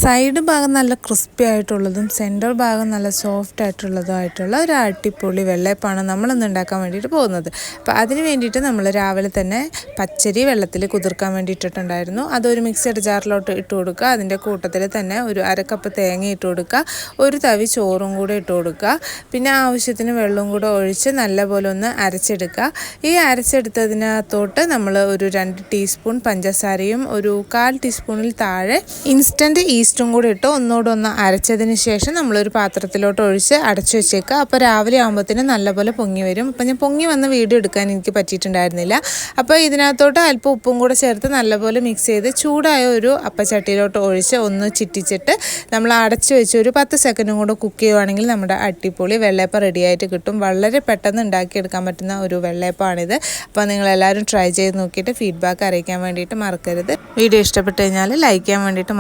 Side ഭാഗം നല്ല crispy ആയിട്ടുള്ളതും സെൻറ്റർ ഭാഗം നല്ല സോഫ്റ്റ് ആയിട്ടുള്ളതുമായിട്ടുള്ള ഒരു അടിപൊളി വെള്ളയപ്പമാണ് നമ്മളിന്ന് ഉണ്ടാക്കാൻ വേണ്ടിയിട്ട് പോകുന്നത്. അപ്പോൾ അതിന് വേണ്ടിയിട്ട് നമ്മൾ രാവിലെ തന്നെ പച്ചരി വെള്ളത്തിൽ കുതിർക്കാൻ വേണ്ടിയിട്ടുണ്ടായിരുന്നു. അതൊരു മിക്സിയുടെ ജാറിലോട്ട് ഇട്ട് കൊടുക്കുക. അതിൻ്റെ കൂട്ടത്തിൽ തന്നെ ഒരു അരക്കപ്പ് തേങ്ങ ഇട്ട് കൊടുക്കുക, ഒരു തവി ചോറും കൂടെ ഇട്ട് കൊടുക്കുക, പിന്നെ ആവശ്യത്തിന് വെള്ളവും കൂടെ ഒഴിച്ച് നല്ലപോലെ ഒന്ന് അരച്ചെടുക്കുക. ഈ അരച്ചെടുത്തതിനകത്തോട്ട് നമ്മൾ ഒരു 2 ടീസ്പൂൺ പഞ്ചസാരയും ഒരു 1/4 ടീസ്പൂണിൽ താഴെ ഇൻസ്റ്റൻറ്റ് ഈസ്റ്റും കൂടി ഇട്ട് ഒന്നുകൂടെ ഒന്ന് അരച്ചതിന് ശേഷം നമ്മളൊരു പാത്രത്തിലോട്ട് ഒഴിച്ച് അടച്ചു വെച്ചേക്കുക. അപ്പോൾ രാവിലെ ആകുമ്പോഴത്തേനും നല്ലപോലെ പൊങ്ങി വരും. അപ്പോൾ ഞാൻ പൊങ്ങി വന്ന വീഡിയോ എടുക്കാൻ എനിക്ക് പറ്റിയിട്ടുണ്ടായിരുന്നില്ല. അപ്പോൾ ഇതിനകത്തോട്ട് അല്പം ഉപ്പും കൂടെ ചേർത്ത് നല്ലപോലെ മിക്സ് ചെയ്ത് ചൂടായ ഒരു അപ്പച്ചട്ടിയിലോട്ട് ഒഴിച്ച് ഒന്ന് ചിറ്റിച്ചിട്ട് നമ്മൾ അടച്ചു വെച്ച് ഒരു 10 സെക്കൻഡും കൂടെ കുക്ക് ചെയ്യുവാണെങ്കിൽ നമ്മുടെ അടിപൊളി വെള്ളയപ്പം റെഡിയായിട്ട് കിട്ടും. വളരെ പെട്ടെന്ന് ഉണ്ടാക്കിയെടുക്കാൻ പറ്റുന്ന ഒരു വെള്ളയപ്പമാണിത്. അപ്പോൾ നിങ്ങളെല്ലാവരും ട്രൈ ചെയ്ത് നോക്കിയിട്ട് ഫീഡ്ബാക്ക് അറിയിക്കാൻ വേണ്ടിയിട്ട് മറക്കരുത്. വീഡിയോ ഇഷ്ടപ്പെട്ട് കഴിഞ്ഞാൽ ലൈക്ക് ചെയ്യാൻ വേണ്ടിയിട്ട്